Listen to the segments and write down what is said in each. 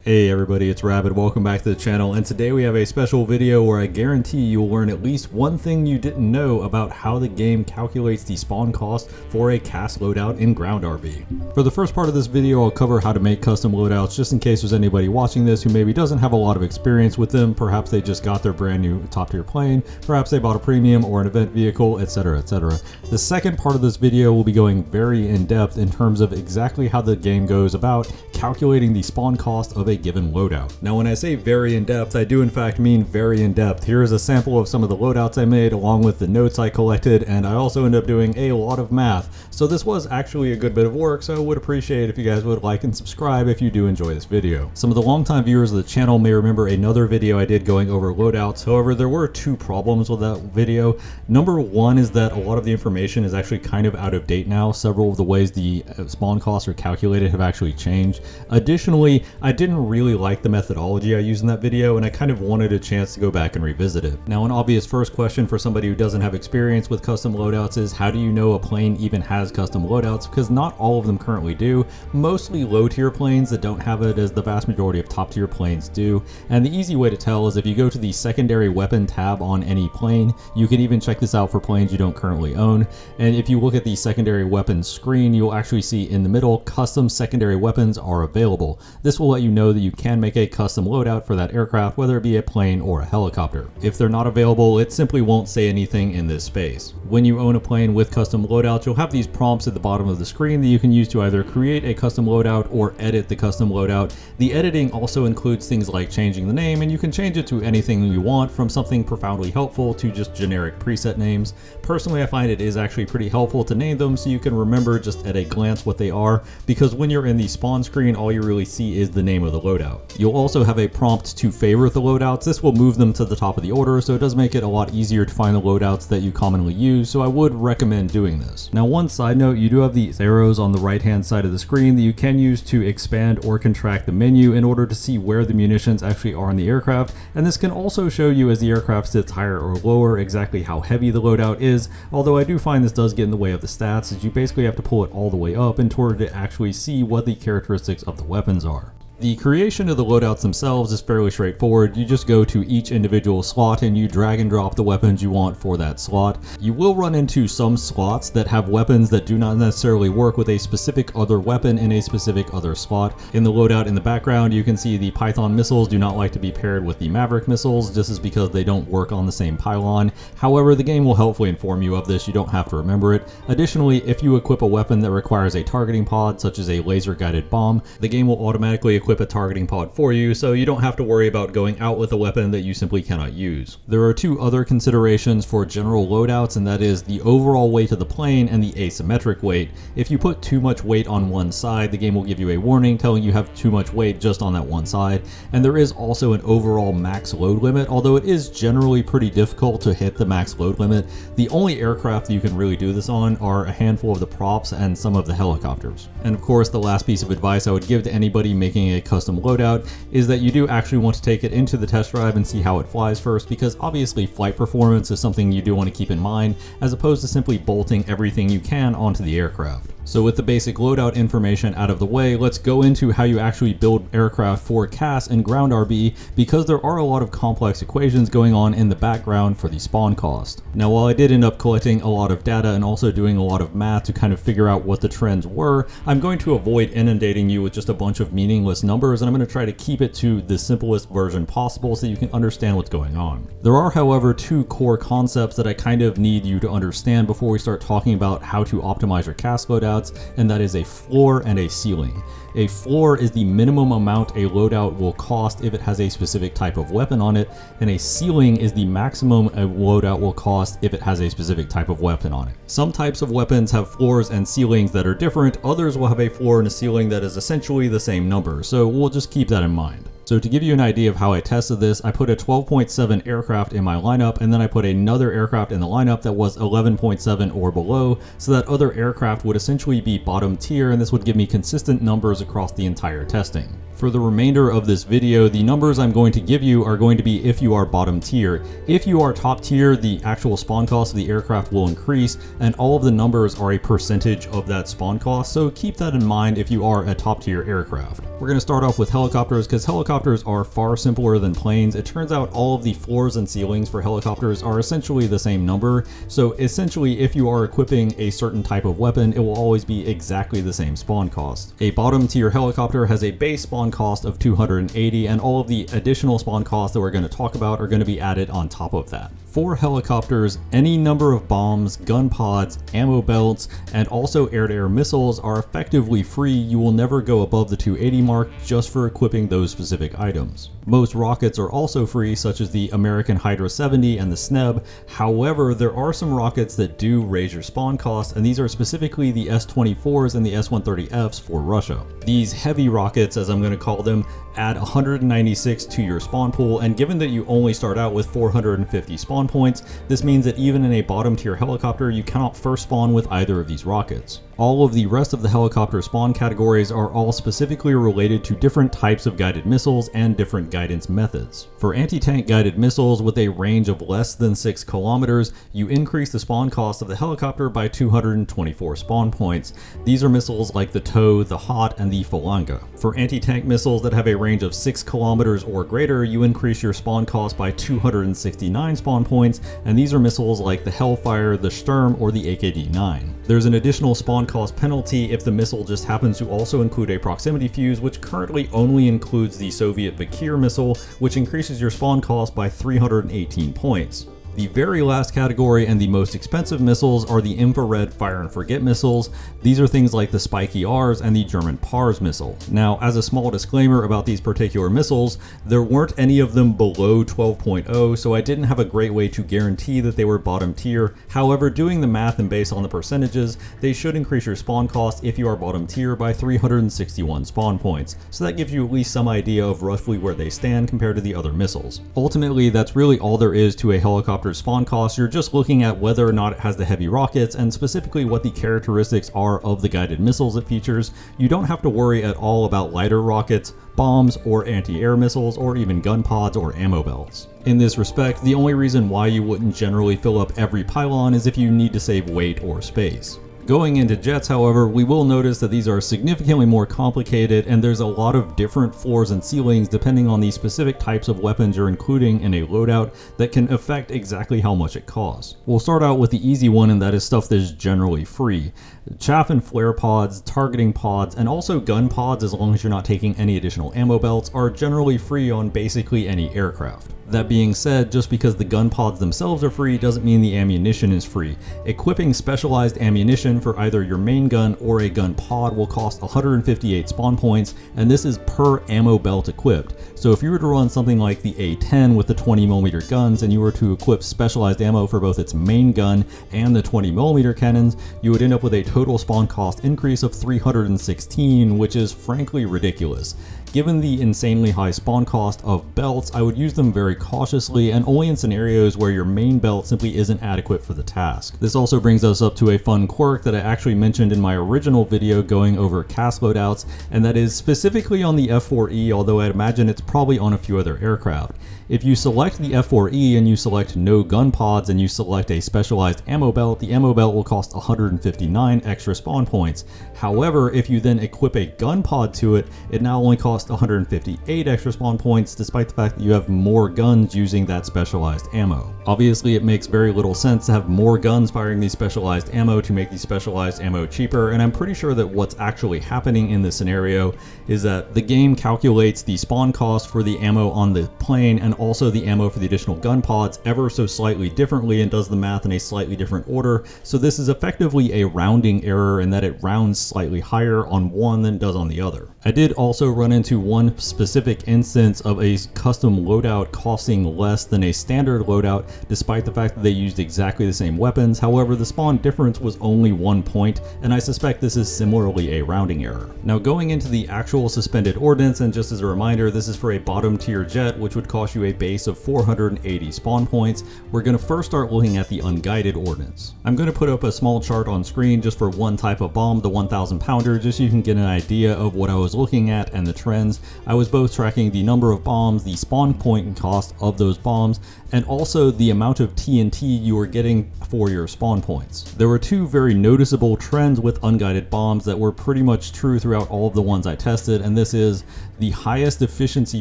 Hey everybody, it's Rabbit. Welcome back to the channel, and today we have a special video where I guarantee you'll learn at least one thing you didn't know about how the game calculates the spawn cost for a CAS loadout in Ground RB. For the first part of this video, I'll cover how to make custom loadouts just in case there's anybody watching this who maybe doesn't have a lot of experience with them. Perhaps they just got their brand new top tier plane, perhaps they bought a premium or an event vehicle, etc, etc. The second part of this video will be going very in depth in terms of exactly how the game goes about calculating the spawn cost of a given loadout. Now when I say very in depth, I do in fact mean very in depth. Here is a sample of some of the loadouts I made along with the notes I collected, and I also ended up doing a lot of math. So this was actually a good bit of work, so I would appreciate if you guys would like and subscribe if you do enjoy this video. Some of the longtime viewers of the channel may remember another video I did going over loadouts. However, there were two problems with that video. Number one is that a lot of the information is actually kind of out of date now. Several of the ways the spawn costs are calculated have actually changed. Additionally, I didn't really like the methodology I used in that video, and I kind of wanted a chance to go back and revisit it. Now, an obvious first question for somebody who doesn't have experience with custom loadouts is, how do you know a plane even has custom loadouts? Because not all of them currently do. Mostly low tier planes that don't have it, as the vast majority of top tier planes do. And the easy way to tell is if you go to the secondary weapon tab on any plane. You can even check this out for planes you don't currently own. And if you look at the secondary weapons screen, you'll actually see in the middle, custom secondary weapons are available. This will let you know that you can make a custom loadout for that aircraft, whether it be a plane or a helicopter. If they're not available, it simply won't say anything in this space. When you own a plane with custom loadouts, you'll have these prompts at the bottom of the screen that you can use to either create a custom loadout or edit the custom loadout. The editing also includes things like changing the name, and you can change it to anything you want, from something profoundly helpful to just generic preset names. Personally, I find it is actually pretty helpful to name them so you can remember just at a glance what they are, because when you're in the spawn screen, all you really see is the name of the loadout. You'll also have a prompt to favorite the loadouts. This will move them to the top of the order, so it does make it a lot easier to find the loadouts that you commonly use, so I would recommend doing this. Now, one side note, you do have these arrows on the right hand side of the screen that you can use to expand or contract the menu in order to see where the munitions actually are in the aircraft, and this can also show you as the aircraft sits higher or lower exactly how heavy the loadout is, although I do find this does get in the way of the stats, as you basically have to pull it all the way up in order to actually see what the characteristics of the weapons are. The creation of the loadouts themselves is fairly straightforward. You just go to each individual slot and you drag and drop the weapons you want for that slot. You will run into some slots that have weapons that do not necessarily work with a specific other weapon in a specific other slot. In the loadout in the background, you can see the Python missiles do not like to be paired with the Maverick missiles. This is because they don't work on the same pylon. However, the game will helpfully inform you of this. You don't have to remember it. Additionally, if you equip a weapon that requires a targeting pod, such as a laser guided bomb, the game will automatically equip a targeting pod for you, so you don't have to worry about going out with a weapon that you simply cannot use. There are two other considerations for general loadouts, and that is the overall weight of the plane and the asymmetric weight. If you put too much weight on one side, the game will give you a warning telling you have too much weight just on that one side. And there is also an overall max load limit, although it is generally pretty difficult to hit the max load limit. The only aircraft that you can really do this on are a handful of the props and some of the helicopters. And of course, the last piece of advice I would give to anybody making a custom loadout is that you do actually want to take it into the test drive and see how it flies first, because obviously flight performance is something you do want to keep in mind, as opposed to simply bolting everything you can onto the aircraft. So with the basic loadout information out of the way, let's go into how you actually build aircraft for CAS and Ground RB, because there are a lot of complex equations going on in the background for the spawn cost. Now, while I did end up collecting a lot of data and also doing a lot of math to kind of figure out what the trends were, I'm going to avoid inundating you with just a bunch of meaningless numbers, and I'm going to try to keep it to the simplest version possible so you can understand what's going on. There are, however, two core concepts that I kind of need you to understand before we start talking about how to optimize your CAS loadouts, and that is a floor and a ceiling. A floor is the minimum amount a loadout will cost if it has a specific type of weapon on it, and a ceiling is the maximum a loadout will cost if it has a specific type of weapon on it. Some types of weapons have floors and ceilings that are different, others will have a floor and a ceiling that is essentially the same number, so we'll just keep that in mind. So to give you an idea of how I tested this, I put a 12.7 aircraft in my lineup, and then I put another aircraft in the lineup that was 11.7 or below, so that other aircraft would essentially be bottom tier, and this would give me consistent numbers across the entire testing. For the remainder of this video, the numbers I'm going to give you are going to be if you are bottom tier. If you are top tier, the actual spawn cost of the aircraft will increase, and all of the numbers are a percentage of that spawn cost, so keep that in mind if you are a top tier aircraft. We're going to start off with helicopters because helicopters are far simpler than planes. It turns out all of the floors and ceilings for helicopters are essentially the same number, so essentially if you are equipping a certain type of weapon, it will always be exactly the same spawn cost. A bottom tier helicopter has a base spawn cost of 280, and all of the additional spawn costs that we're going to talk about are going to be added on top of that. For helicopters, any number of bombs, gun pods, ammo belts, and also air-to-air missiles are effectively free. You will never go above the 280 mark just for equipping those specific items. Most rockets are also free, such as the American Hydra 70 and the SNEB. However, there are some rockets that do raise your spawn cost, and these are specifically the S-24s and the S-130Fs for Russia. These heavy rockets, as I'm going to call them, add 196 to your spawn pool, and given that you only start out with 450 spawn points, this means that even in a bottom tier helicopter, you cannot first spawn with either of these rockets. All of the rest of the helicopter spawn categories are all specifically related to different types of guided missiles and different guidance methods. For anti-tank guided missiles with a range of less than 6 kilometers, you increase the spawn cost of the helicopter by 224 spawn points. These are missiles like the TOW, the HOT, and the Falanga. For anti-tank missiles that have a range of 6 kilometers or greater, you increase your spawn cost by 269 spawn points, and these are missiles like the Hellfire, the Sturm, or the AKD-9. There's an additional spawn cost penalty if the missile just happens to also include a proximity fuse, which currently only includes the Soviet Vakir missile, which increases your spawn cost by 318 points. The very last category and the most expensive missiles are the infrared fire and forget missiles. These are things like the Spiky Rs and the German Pars missile. Now, as a small disclaimer about these particular missiles, there weren't any of them below 12.0, so I didn't have a great way to guarantee that they were bottom tier. However, doing the math and based on the percentages, they should increase your spawn cost if you are bottom tier by 361 spawn points. So that gives you at least some idea of roughly where they stand compared to the other missiles. Ultimately, that's really all there is to a helicopter spawn cost. You're just looking at whether or not it has the heavy rockets and specifically what the characteristics are of the guided missiles it features. You don't have to worry at all about lighter rockets, bombs, or anti-air missiles, or even gun pods or ammo belts. In this respect, the only reason why you wouldn't generally fill up every pylon is if you need to save weight or space. Going into jets, however, we will notice that these are significantly more complicated, and there's a lot of different floors and ceilings depending on the specific types of weapons you're including in a loadout that can affect exactly how much it costs. We'll start out with the easy one, and that is stuff that is generally free. Chaff and flare pods, targeting pods, and also gun pods, as long as you're not taking any additional ammo belts, are generally free on basically any aircraft. That being said, just because the gun pods themselves are free doesn't mean the ammunition is free. Equipping specialized ammunition for either your main gun or a gun pod will cost 158 spawn points, and this is per ammo belt equipped. So if you were to run something like the A10 with the 20mm guns and you were to equip specialized ammo for both its main gun and the 20mm cannons, you would end up with a total spawn cost increase of 316, which is frankly ridiculous. Given the insanely high spawn cost of belts, I would use them very cautiously and only in scenarios where your main belt simply isn't adequate for the task. This also brings us up to a fun quirk that I actually mentioned in my original video going over CAS loadouts, and that is specifically on the F4E, although I'd imagine it's probably on a few other aircraft. If you select the F4E and you select no gun pods and you select a specialized ammo belt, the ammo belt will cost 159 extra spawn points. However, if you then equip a gun pod to it, it now only costs 158 extra spawn points, despite the fact that you have more guns using that specialized ammo. Obviously, it makes very little sense to have more guns firing these specialized ammo to make the specialized ammo cheaper, and I'm pretty sure that what's actually happening in this scenario is that the game calculates the spawn cost for the ammo on the plane and also the ammo for the additional gun pods ever so slightly differently and does the math in a slightly different order. So this is effectively a rounding error in that it rounds slightly higher on one than it does on the other. I did also run into one specific instance of a custom loadout costing less than a standard loadout, despite the fact that they used exactly the same weapons. However, the spawn difference was only 1 point, and I suspect this is similarly a rounding error. Now, going into the actual suspended ordnance, and just as a reminder, this is for a bottom tier jet, which would cost you a base of 480 spawn points. We're going to first start looking at the unguided ordnance. I'm going to put up a small chart on screen just for one type of bomb, the 1,000 pounder, just so you can get an idea of what I was looking at and the trend. trends. I was both tracking the number of bombs, the spawn point and cost of those bombs, and also the amount of TNT you were getting for your spawn points. There were two very noticeable trends with unguided bombs that were pretty much true throughout all of the ones I tested, and this is the highest efficiency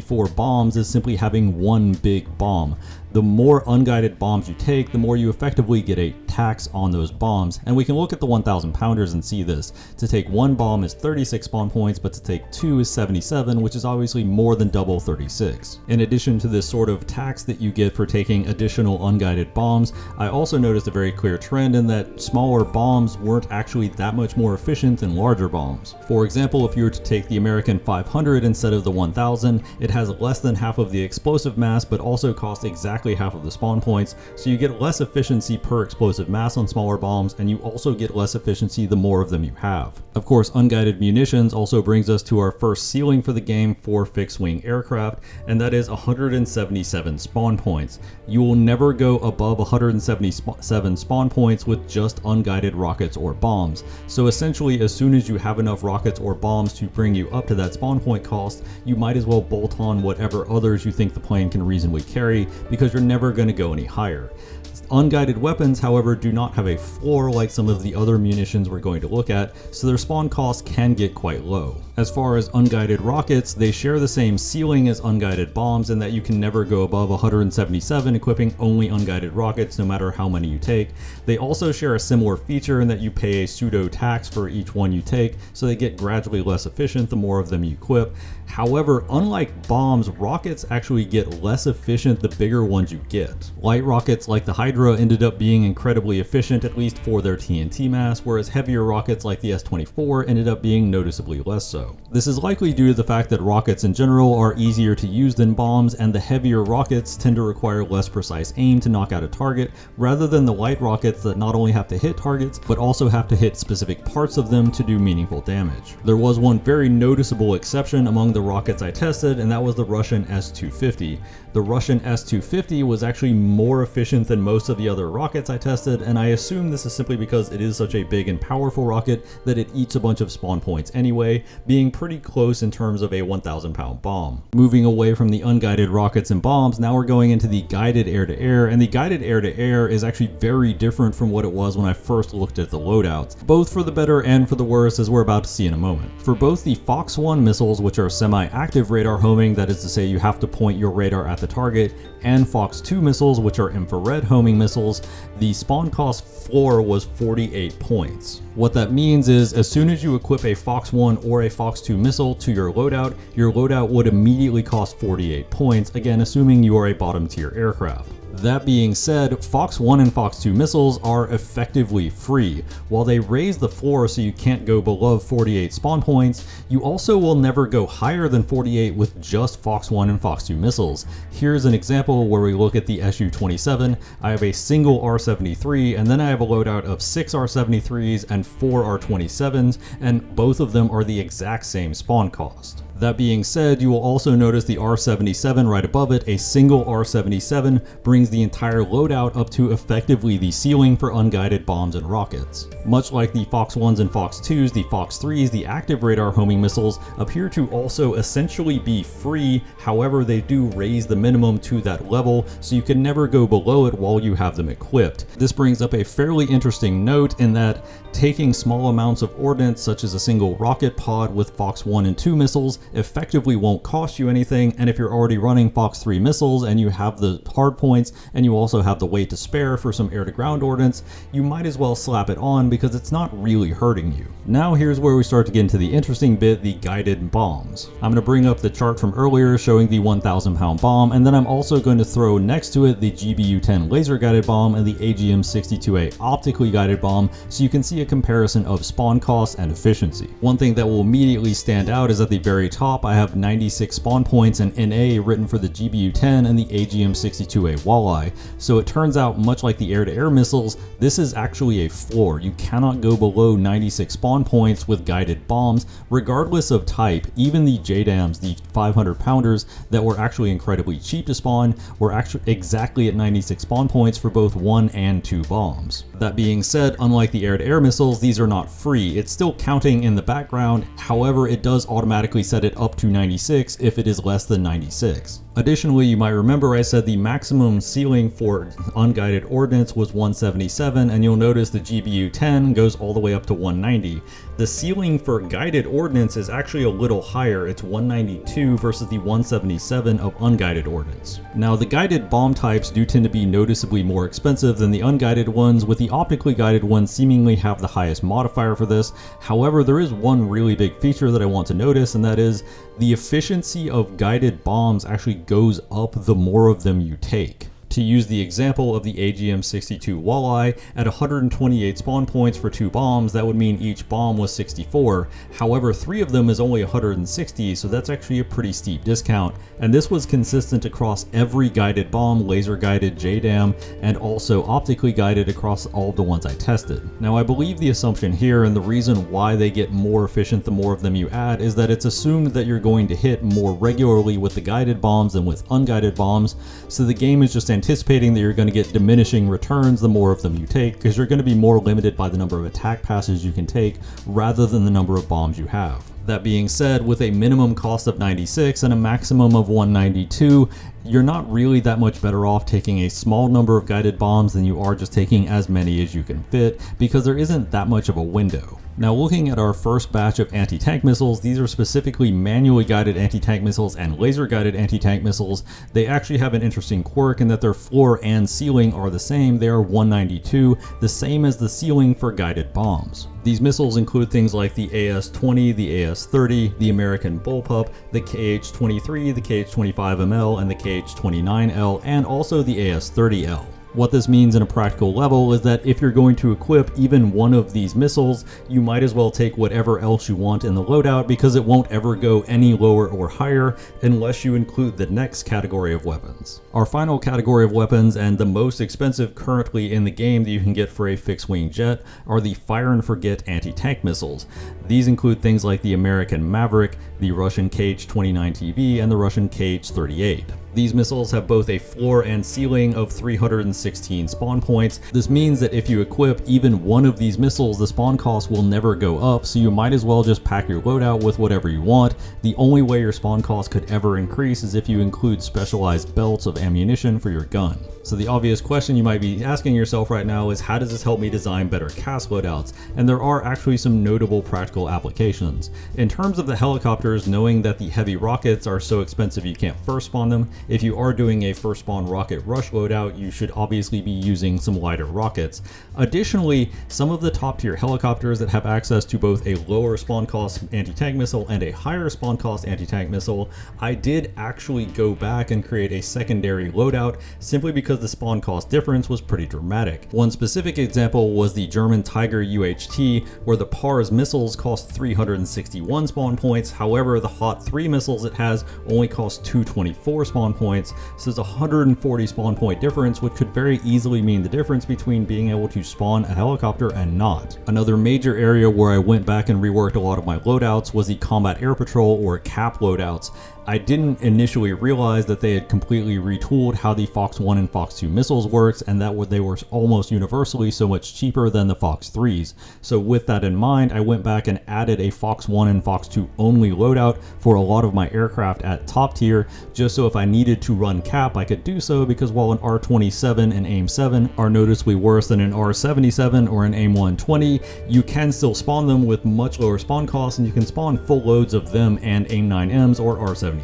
for bombs is simply having one big bomb. The more unguided bombs you take, the more you effectively get a tax on those bombs. And we can look at the 1,000 pounders and see this. To take one bomb is 36 spawn points, but to take two is 77, which is obviously more than double 36. In addition to this sort of tax that you get for taking additional unguided bombs, I also noticed a very clear trend in that smaller bombs weren't actually that much more efficient than larger bombs. For example, if you were to take the American 500 instead of the 1,000, it has less than half of the explosive mass, but also costs exactly half of the spawn points, so you get less efficiency per explosive mass on smaller bombs, and you also get less efficiency the more of them you have. Of course, unguided munitions also brings us to our first ceiling for the game for fixed-wing aircraft, and that is 177 spawn points. You will never go above 177 spawn points with just unguided rockets or bombs. So essentially, as soon as you have enough rockets or bombs to bring you up to that spawn point cost, you might as well bolt on whatever others you think the plane can reasonably carry, because you're never going to go any higher. Unguided weapons, however, do not have a floor like some of the other munitions we're going to look at, so their spawn costs can get quite low. As far as unguided rockets, they share the same ceiling as unguided bombs in that you can never go above 177 equipping only unguided rockets no matter how many you take. They also share a similar feature in that you pay a pseudo tax for each one you take, so they get gradually less efficient the more of them you equip. However, unlike bombs, rockets actually get less efficient the bigger ones you get. Light rockets like the Hydra ended up being incredibly efficient, at least for their TNT mass, whereas heavier rockets like the S-24 ended up being noticeably less so. This is likely due to the fact that rockets in general are easier to use than bombs, and the heavier rockets tend to require less precise aim to knock out a target, rather than the light rockets that not only have to hit targets, but also have to hit specific parts of them to do meaningful damage. There was one very noticeable exception among the rockets I tested, and that was the Russian S-250. The Russian S-250 was actually more efficient than most of the other rockets I tested, and I assume this is simply because it is such a big and powerful rocket that it eats a bunch of spawn points anyway, being pretty close in terms of a 1,000 pound bomb. Moving away from the unguided rockets and bombs, now we're going into the guided air-to-air, and the guided air-to-air is actually very different from what it was when I first looked at the loadouts, both for the better and for the worse, as we're about to see in a moment. For both the Fox 1 missiles, which are semi-active radar homing, that is to say you have to point your radar at the target, and Fox 2 missiles, which are infrared homing missiles, the spawn cost floor was 48 points. What that means is as soon as you equip a Fox 1 or a Fox 2 missile to your loadout would immediately cost 48 points, again assuming you are a bottom tier aircraft. That being said, Fox 1 and Fox 2 missiles are effectively free. While they raise the floor so you can't go below 48 spawn points, you also will never go higher than 48 with just Fox 1 and Fox 2 missiles. Here's an example where we look at the Su-27. I have a single R-73, and then I have a loadout of 6 R-73s and 4 R-27s, and both of them are the exact same spawn cost. That being said, you will also notice the R-77 right above it. A single R-77 brings the entire loadout up to effectively the ceiling for unguided bombs and rockets. Much like the Fox 1s and Fox 2s, the Fox 3s, the active radar homing missiles, appear to also essentially be free. However, they do raise the minimum to that level, so you can never go below it while you have them equipped. This brings up a fairly interesting note in that taking small amounts of ordnance, such as a single rocket pod with Fox 1 and 2 missiles, effectively won't cost you anything, and if you're already running Fox 3 missiles and you have the hard points and you also have the weight to spare for some air-to-ground ordnance, you might as well slap it on because it's not really hurting you. Now here's where we start to get into the interesting bit, the guided bombs. I'm going to bring up the chart from earlier showing the 1,000 pound bomb, and then I'm also going to throw next to it the GBU-10 laser guided bomb and the AGM-62A optically guided bomb, so you can see a comparison of spawn costs and efficiency. One thing that will immediately stand out is at the very top I have 96 spawn points and NA written for the GBU-10 and the AGM-62A walleye, so it turns out much like the air-to-air missiles, this is actually a floor. You cannot go below 96 spawn points with guided bombs, regardless of type. Even the JDAMs, the 500 pounders that were actually incredibly cheap to spawn, were actually exactly at 96 spawn points for both 1 and 2 bombs. That being said, unlike the air-to-air missiles, these are not free. It's still counting in the background, however it does automatically set set it up to 96 if it is less than 96. Additionally, you might remember I said the maximum ceiling for unguided ordnance was 177, and you'll notice the GBU 10 goes all the way up to 190. The ceiling for guided ordnance is actually a little higher. It's 192 versus the 177 of unguided ordnance. Now, the guided bomb types do tend to be noticeably more expensive than the unguided ones, with the optically guided ones seemingly have the highest modifier for this. However, there is one really big feature that I want to notice, and that is the efficiency of guided bombs actually goes up the more of them you take. To use the example of the AGM-62 Walleye, at 128 spawn points for 2 bombs, that would mean each bomb was 64. However, 3 of them is only 160, so that's actually a pretty steep discount. And this was consistent across every guided bomb, laser guided, JDAM, and also optically guided across all of the ones I tested. Now, I believe the assumption here, and the reason why they get more efficient the more of them you add, is that it's assumed that you're going to hit more regularly with the guided bombs than with unguided bombs, so the game is just anticipating that you're going to get diminishing returns the more of them you take, because you're going to be more limited by the number of attack passes you can take rather than the number of bombs you have. That being said, with a minimum cost of 96 and a maximum of 192, you're not really that much better off taking a small number of guided bombs than you are just taking as many as you can fit, because there isn't that much of a window. Now, looking at our first batch of anti-tank missiles, these are specifically manually guided anti-tank missiles and laser guided anti-tank missiles. They actually have an interesting quirk in that their floor and ceiling are the same. They are 192, the same as the ceiling for guided bombs. These missiles include things like the AS-20, the AS-30, the American Bullpup, the KH-23, the KH-25ML, and the KH-29L, and also the AS-30L. What this means in a practical level is that if you're going to equip even one of these missiles, you might as well take whatever else you want in the loadout, because it won't ever go any lower or higher unless you include the next category of weapons. Our final category of weapons, and the most expensive currently in the game that you can get for a fixed-wing jet, are the fire and forget anti-tank missiles. These include things like the American Maverick, the Russian KH-29TV, and the Russian KH-38. These missiles have both a floor and ceiling of 316 spawn points. This means that if you equip even one of these missiles, the spawn cost will never go up, so you might as well just pack your loadout with whatever you want. The only way your spawn cost could ever increase is if you include specialized belts of ammunition for your gun. So the obvious question you might be asking yourself right now is, how does this help me design better CAS loadouts? And there are actually some notable practical applications. In terms of the helicopters, knowing that the heavy rockets are so expensive you can't first spawn them, if you are doing a first spawn rocket rush loadout, you should obviously be using some lighter rockets. Additionally, some of the top tier helicopters that have access to both a lower spawn cost anti-tank missile and a higher spawn cost anti-tank missile, I did actually go back and create a secondary loadout simply because the spawn cost difference was pretty dramatic. One specific example was the German Tiger UHT, where the PARS missiles cost 361 spawn points. However, the Hot 3 missiles it has only cost 224 spawn points, so there's a 140 spawn point difference, which could very easily mean the difference between being able to spawn a helicopter and not. Another major area where I went back and reworked a lot of my loadouts was the Combat Air Patrol, or CAP loadouts. I didn't initially realize that they had completely retooled how the Fox 1 and Fox 2 missiles works, and that they were almost universally so much cheaper than the Fox 3s. So with that in mind, I went back and added a Fox 1 and Fox 2 only loadout for a lot of my aircraft at top tier, just so if I needed to run CAP, I could do so, because while an R-27 and AIM-7 are noticeably worse than an R-77 or an AIM-120, you can still spawn them with much lower spawn costs, and you can spawn full loads of them and AIM-9Ms or R-73s.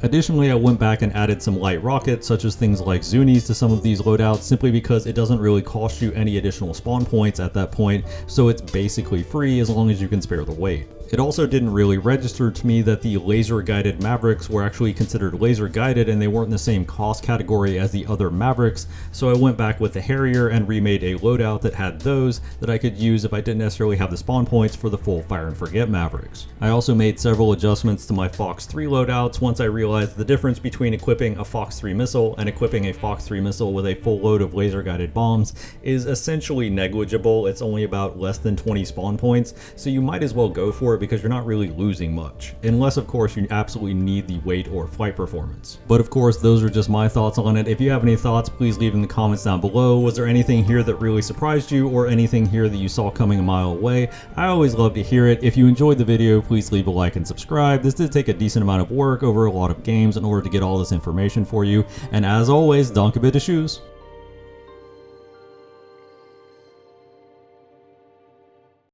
Additionally, I went back and added some light rockets, such as things like Zunis, to some of these loadouts, simply because it doesn't really cost you any additional spawn points at that point, so it's basically free as long as you can spare the weight. It also didn't really register to me that the laser-guided Mavericks were actually considered laser-guided, and they weren't in the same cost category as the other Mavericks, so I went back with the Harrier and remade a loadout that had those that I could use if I didn't necessarily have the spawn points for the full Fire and Forget Mavericks. I also made several adjustments to my Fox 3 loadout loadouts once I realized the difference between equipping a Fox 3 missile and equipping a Fox 3 missile with a full load of laser guided bombs is essentially negligible. It's only about less than 20 spawn points, so you might as well go for it because you're not really losing much, unless of course you absolutely need the weight or flight performance. But of course, those are just my thoughts on it. If you have any thoughts, please leave in the comments down below. Was there anything here that really surprised you, or anything here that you saw coming a mile away? I always love to hear it. If you enjoyed the video, please leave a like and subscribe. This did take a decent amount of work over a lot of games in order to get all this information for you. And as always, donk a bit of shoes.